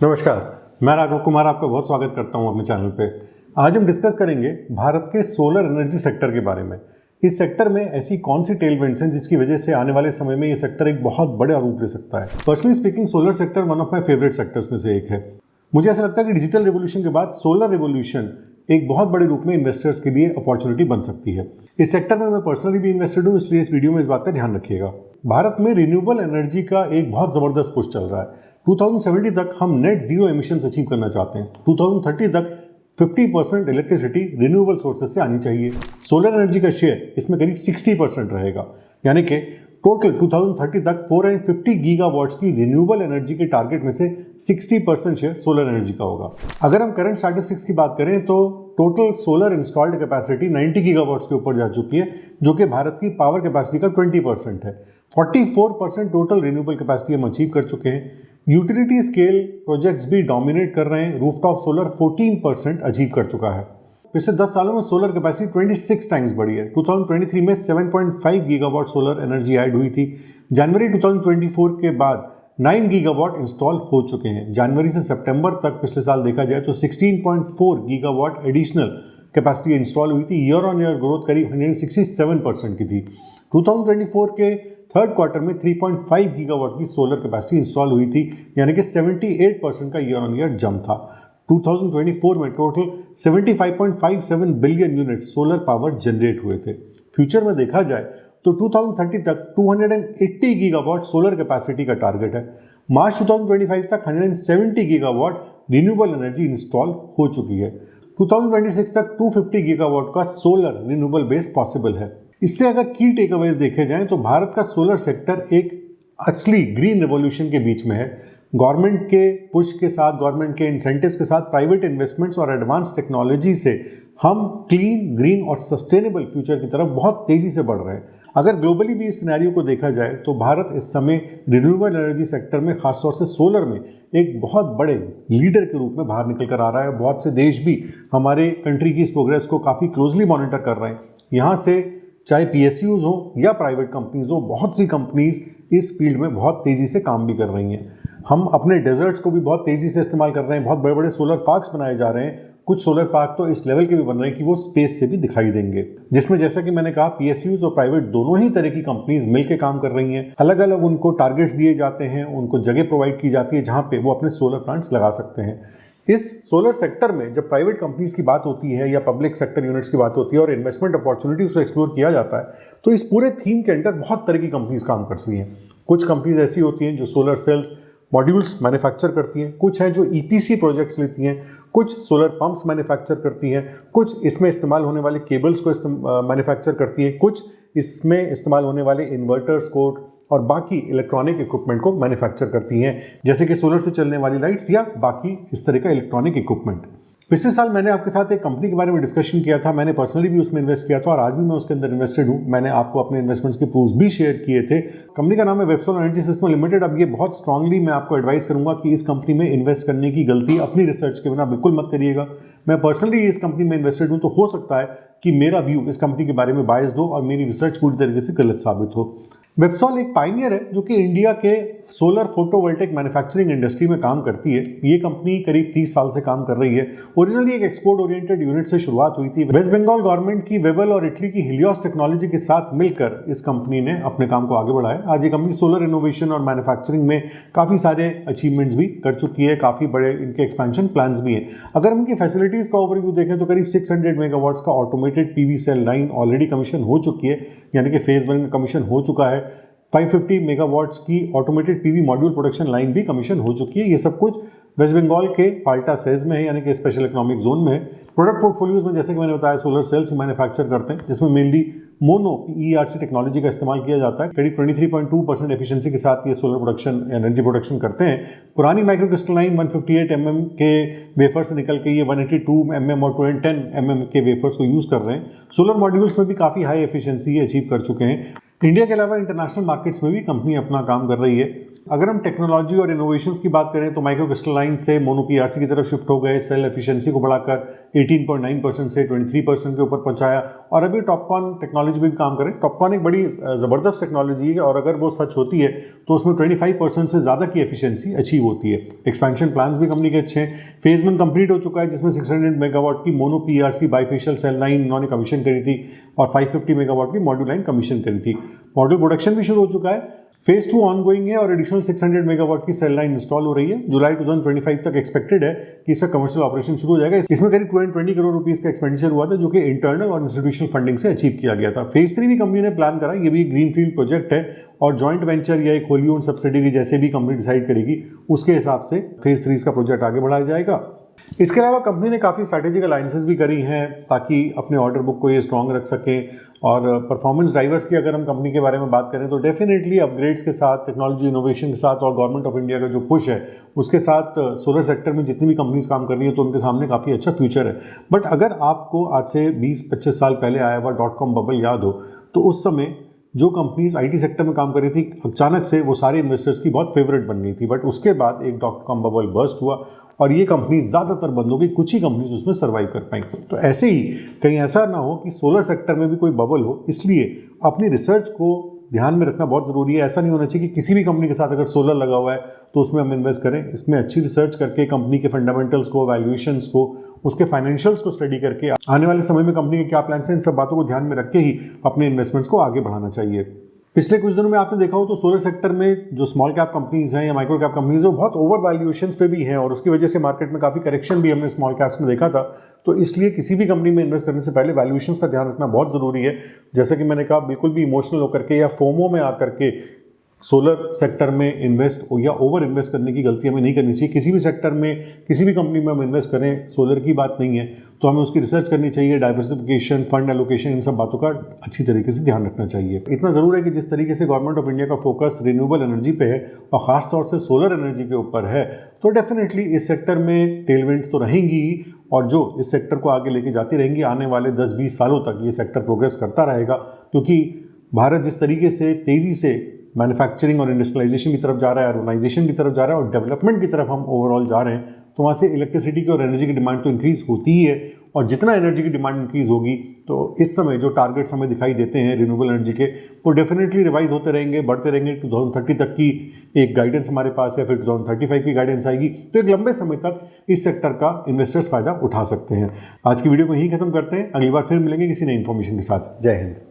नमस्कार, मैं राघव कुमार आपका बहुत स्वागत करता हूं अपने चैनल पे। आज हम डिस्कस करेंगे भारत के सोलर एनर्जी सेक्टर के बारे में। इस सेक्टर में ऐसी कौन सी टेलविंड्स हैं जिसकी वजह से आने वाले समय में ये सेक्टर एक बहुत बड़ा रूप ले सकता है। Personally speaking, solar sector one of my favourite sectors में से एक है। मुझे ऐसा लगता है कि डिजिटल रिवोल्यूशन के बाद सोलर रिवोल्यूशन एक बहुत बड़े रूप में इन्वेस्टर्स के लिए अपॉर्चुनिटी बन सकती है। इस सेक्टर में मैं पर्सनली भी इन्वेस्टेड हूँ, इसलिए इस वीडियो में इस बात का ध्यान रखिएगा। भारत में रिन्यूएबल एनर्जी का एक बहुत जबरदस्त पुश चल रहा है। 2070 तक हम नेट जीरो एमिशंस अचीव करना चाहते हैं। 2030 तक 50% इलेक्ट्रिसिटी रिन्यूएबल सोर्सेज से आनी चाहिए। सोलर एनर्जी का शेयर इसमें करीब 60% रहेगा, यानी कि टोटल 2030 तक 450 गीगावाट्स की रिन्यूएबल एनर्जी के टारगेट में से 60% शेयर सोलर एनर्जी का होगा। अगर हम करंट स्टैटिस्टिक्स की बात करें तो total solar installed capacity 90 gigawatts के ऊपर जा चुकी है, जो कि भारत की पावर कैपेसिटी का 20% है। 44% टोटल रिन्यूएबल कैपेसिटी हम अचीव कर चुके हैं। यूटिलिटी स्केल प्रोजेक्ट्स भी डोमिनेट कर रहे हैं। रूफटॉप सोलर 14% अचीव कर चुका है। पिछले 10 सालों में सोलर कैपेसिटी 26 टाइम्स बढ़ी है। 2023 में 7.5 गीगावाट सोलर एनर्जी ऐड हुई थी। जनवरी 2024 के बाद 9 गीगावाट इंस्टॉल हो चुके हैं। जनवरी से सितंबर तक पिछले साल देखा जाए तो 16.4 गीगावाट एडिशनल कैपेसिटी इंस्टॉल हुई थी। ईयर ऑन ईयर ग्रोथ करीब 167% की थी। 2024 के थर्ड क्वार्टर में 3.5 गीगावाट की सोलर कैपेसिटी इंस्टॉल हुई थी, यानी कि 78% का ईयर ऑन ईयर जंप था। 2024 में total 75.57 billion unit solar power generate हुए थे। फ्यूचर में देखा जाए तो 2030 तक 280 गीगावाट सोलर कैपेसिटी का टारगेट है। मार्च 2025 तक 170 गीगावाट रिन्यूएबल एनर्जी इंस्टॉल हो चुकी है। 2026 तक 250 गीगावाट का सोलर रिन्यूएबल बेस पॉसिबल है। इससे अगर की टेकअवेज देखे जाएं तो भारत का सोलर सेक्टर एक असली ग्रीन रिवॉल्यूशन के बीच में है। गवर्नमेंट के पुश के साथ, गवर्नमेंट के इंसेंटिव्स के साथ, प्राइवेट इन्वेस्टमेंट्स और एडवांस टेक्नोलॉजी से हम क्लीन, ग्रीन और सस्टेनेबल फ्यूचर की तरफ बहुत तेजी से बढ़ रहे हैं। अगर ग्लोबली भी इस सिनेरियो को देखा जाए तो भारत इस समय रिन्यूएबल एनर्जी सेक्टर में, खासतौर से सोलर में, एक बहुत बड़े लीडर के रूप में बाहर निकल कर आ रहा है। बहुत से देश भी हमारे कंट्री की इस प्रोग्रेस को काफ़ी क्लोजली मॉनिटर कर रहे हैं। यहाँ से चाहे PSUs हो या प्राइवेट कंपनीज हो, बहुत सी कंपनीज इस फील्ड में बहुत तेज़ी से काम भी कर रही हैं। हम अपने डेजर्ट्स को भी बहुत तेज़ी से इस्तेमाल कर रहे हैं। बहुत बड़े बड़े सोलर पार्क्स बनाए जा रहे हैं। कुछ सोलर पार्क तो इस लेवल के भी बन रहे हैं कि वो स्पेस से भी दिखाई देंगे, जिसमें जैसा कि मैंने कहा PSUs और प्राइवेट दोनों ही तरह की कंपनीज मिलकर काम कर रही हैं। अलग अलग उनको टारगेट्स दिए जाते हैं, उनको जगह प्रोवाइड की जाती है जहाँ पे वो अपने सोलर प्लांट्स लगा सकते हैं। इस सोलर सेक्टर में जब प्राइवेट कंपनीज की बात होती है या पब्लिक सेक्टर यूनिट्स की बात होती है और इन्वेस्टमेंट अपॉर्चुनिटीज को एक्सप्लोर किया जाता है, तो इस पूरे थीम के अंदर बहुत तरह की कंपनीज काम करती हैं। कुछ कंपनीज ऐसी होती हैं जो सोलर सेल्स, मॉड्यूल्स मैन्युफैक्चर करती हैं, कुछ हैं जो EPC प्रोजेक्ट्स लेती हैं, कुछ सोलर पंप्स मैन्युफैक्चर करती हैं, कुछ इसमें इस्तेमाल होने वाले केबल्स को मैन्युफैक्चर करती हैं, कुछ इसमें इस्तेमाल होने वाले इन्वर्टर्स को और बाकी इलेक्ट्रॉनिक इक्विपमेंट को मैन्युफैक्चर करती हैं, जैसे कि सोलर से चलने वाली लाइट्स या बाकी इस तरह का इलेक्ट्रॉनिक इक्विपमेंट। पिछले साल मैंने आपके साथ एक कंपनी के बारे में डिस्कशन किया था। मैंने पर्सनली भी उसमें इन्वेस्ट किया था और आज भी मैं उसके अंदर इन्वेस्टेड हूँ। मैंने आपको अपने इन्वेस्टमेंट्स के प्रूफ्स भी शेयर किए थे। कंपनी का नाम है वेबसोल एनर्जी सिस्टम लिमिटेड। अब ये बहुत स्ट्रांगली मैं आपको एडवाइस करूंगा कि इस कंपनी में इन्वेस्ट करने की गलती अपनी रिसर्च के बिना बिल्कुल मत करिएगा। मैं पर्सनली इस कंपनी में इन्वेस्टेड हूँ, तो हो सकता है कि मेरा व्यू इस कंपनी के बारे में बायस्ड हो और मेरी रिसर्च पूरी तरीके से गलत साबित हो। वेबसॉल एक पायनियर है जो कि इंडिया के सोलर फोटोवोल्टेक मैन्युफैक्चरिंग इंडस्ट्री में काम करती है। ये कंपनी करीब 30 साल से काम कर रही है। ओरिजिनली एक एक्सपोर्ट ओरिएंटेड यूनिट से शुरुआत हुई थी। वेस्ट बंगाल गवर्नमेंट की वेबल और इटली की हिलियोस टेक्नोलॉजी के साथ मिलकर इस कंपनी ने अपने काम को आगे बढ़ाया। आज ये कंपनी सोलर इनोवेशन और मैन्युफैक्चरिंग में काफ़ी सारे अचीवमेंट्स भी कर चुकी है। काफ़ी बड़े इनके एक्सपेंशन प्लान्स भी हैं। अगर इनकी फैसिलिटीज़ का ओवरव्यू देखें तो करीब 600 मेगावाट्स का automated PV cell line already commission हो चुकी है, यानी कि फेज 1 में कमीशन हो चुका है। 550 मेगावाट्स की automated PV module production line भी कमीशन हो चुकी है। ये सब कुछ वेस्ट बंगाल के पाल्टा सेज में है, यानी कि स्पेशल इकोनॉमिक जोन में है। प्रोडक्ट पोर्टफोलियोज में जैसे कि मैंने बताया सोलर सेल्स मैन्युफैक्चर करते हैं, जिसमें मेनली मोनो ERC टेक्नोलॉजी का इस्तेमाल किया जाता है। करीब 23.2% एफिशिएंसी के साथ ये सोलर प्रोडक्शन, एनर्जी प्रोडक्शन करते हैं। पुरानी माइक्रोक्रिस्टलाइन 158 mm के वेफर से निकल के ये 182 mm और 210 mm के वेफर्स को यूज़ कर रहे हैं। सोलर मॉड्यूल्स में भी काफ़ी हाई एफिशिएंसी अचीव कर चुके हैं। इंडिया के अलावा इंटरनेशनल मार्केट्स में भी कंपनी अपना काम कर रही है। अगर हम टेक्नोलॉजी और इनोवेशंस की बात करें तो माइक्रो क्रिस्टलाइन से मोनो पीआरसी की तरफ शिफ्ट हो गए, सेल एफिशिएंसी को बढ़ाकर 18.9% से 23% के ऊपर पहुंचाया और अभी टॉपकॉन टेक्नोलॉजी में भी काम करें। टॉपकॉन एक बड़ी ज़बरदस्त टेक्नोलॉजी है और अगर वो सच होती है तो उसमें 25% से ज़्यादा की एफिशिएंसी अचीव होती है। एक्सपेंशन प्लान्स भी कंपनी के अच्छे हैं। फेज 1 कंप्लीट हो चुका है जिसमें 600 मेगावाट की mono PRC bifacial cell line इन्होंने कमीशन करी थी और 550 मेगावाट की मॉड्यूल लाइन कमीशन करी थी। मॉड्यूल प्रोडक्शन भी शुरू हो चुका है। फेज 2 ऑनगोइंग है और एडिशनल 600 मेगावाट की सेल लाइन इंस्टॉल हो रही है। जुलाई 2025 तक एक्सपेक्टेड है कि इसका कमर्शियल ऑपरेशन शुरू हो जाएगा। इसमें करीब 220 करोड़ रुपीस का एक्सपेंडिचर हुआ था जो कि इंटरनल और इंस्टीट्यूशनल फंडिंग से अचीव किया गया था। फेज 3 भी कंपनी ने प्लान करा। ये भी एक ग्रीनफील्ड प्रोजेक्ट है और जॉइंट वेंचर या एक होली ओन्ड सब्सिडरी जैसे भी कंपनी डिसाइड करेगी उसके हिसाब से फेज 3 का प्रोजेक्ट आगे बढ़ाया जाएगा। इसके अलावा कंपनी ने काफ़ी स्ट्रैटेजिक अलायंसेस भी करी हैं ताकि अपने ऑर्डर बुक को ये स्ट्रॉन्ग रख सकें। और परफॉर्मेंस ड्राइवर्स की अगर हम कंपनी के बारे में बात करें तो डेफिनेटली अपग्रेड्स के साथ, टेक्नोलॉजी इनोवेशन के साथ और गवर्नमेंट ऑफ इंडिया का जो पुश है उसके साथ सोलर सेक्टर में जितनी भी कंपनीज काम कर रही है तो उनके सामने काफ़ी अच्छा फ्यूचर है। बट अगर आपको आज से 20-25 साल पहले आया हुआ .com बबल याद हो तो उस समय जो कंपनीज आईटी सेक्टर में काम कर रही थी अचानक से वो सारे इन्वेस्टर्स की बहुत फेवरेट बन गई थी। बट उसके बाद एक .com बबल बर्स्ट हुआ और ये कंपनी ज़्यादातर बंद हो गई, कुछ ही कंपनीज उसमें सर्वाइव कर पाई। तो ऐसे ही कहीं ऐसा ना हो कि सोलर सेक्टर में भी कोई बबल हो, इसलिए अपनी रिसर्च को ध्यान में रखना बहुत ज़रूरी है। ऐसा नहीं होना चाहिए कि किसी भी कंपनी के साथ अगर सोलर लगा हुआ है तो उसमें हम इन्वेस्ट करें। इसमें अच्छी रिसर्च करके कंपनी के फंडामेंटल्स को, वैल्यूएशंस को, उसके फाइनेंशियल्स को स्टडी करके आने वाले समय में कंपनी के क्या प्लान्स हैं इन सब बातों को ध्यान में रख के ही अपने इन्वेस्टमेंट्स को आगे बढ़ाना चाहिए। पिछले कुछ दिनों में आपने देखा हो तो सोलर सेक्टर में जो स्मॉल कैप कंपनीज हैं या माइक्रो कैप कंपनीज हैं वो बहुत ओवर वैल्यूएशंस पे भी हैं और उसकी वजह से मार्केट में काफ़ी करेक्शन भी हमने स्मॉल कैप्स में देखा था। तो इसलिए किसी भी कंपनी में इन्वेस्ट करने से पहले वैल्यूएशंस का ध्यान रखना बहुत ज़रूरी है। जैसा कि मैंने कहा, बिल्कुल भी इमोशनल होकर के या फोमो में आकर के सोलर सेक्टर में इन्वेस्ट या ओवर इन्वेस्ट करने की गलती हमें नहीं करनी चाहिए। किसी भी सेक्टर में, किसी भी कंपनी में हम इन्वेस्ट करें, सोलर की बात नहीं है तो हमें उसकी रिसर्च करनी चाहिए। डाइवर्सिफिकेशन, फंड एलोकेशन, इन सब बातों का अच्छी तरीके से ध्यान रखना चाहिए। इतना ज़रूर है कि जिस तरीके से गवर्नमेंट ऑफ इंडिया का फोकस रिन्यूएबल एनर्जी पे है और ख़ासतौर से सोलर एनर्जी के ऊपर है तो डेफिनेटली इस सेक्टर में टेलविंड्स तो रहेंगी और जो इस सेक्टर को आगे लेके जाती रहेंगी। आने वाले 10-20 सालों तक ये सेक्टर प्रोग्रेस करता रहेगा क्योंकि भारत जिस तरीके से तेज़ी से मैन्युफैक्चरिंग और इंडस्ट्रियलाइजेशन की तरफ जा रहा है, अर्बनाइजेशन की तरफ जा रहा है और डेवलपमेंट की तरफ हम ओवरऑल जा रहे हैं तो वहाँ से इलेक्ट्रिसिटी की और एनर्जी की डिमांड तो इंक्रीज़ होती ही है। और जितना एनर्जी की डिमांड इंक्रीज़ होगी तो इस समय जो टारगेट्स हमें दिखाई देते हैं रिन्यूएबल एनर्जी के वो डेफिनेटली रिवाइज होते रहेंगे, बढ़ते रहेंगे। 2030 तक की एक गाइडेंस हमारे पास है, फिर 2035 की गाइडेंस आएगी। तो एक लंबे समय तक इस सेक्टर का इन्वेस्टर्स फ़ायदा उठा सकते हैं। आज की वीडियो को यहीं खत्म करते हैं। अगली बार फिर मिलेंगे किसी नई इन्फॉर्मेशन के साथ। जय हिंद।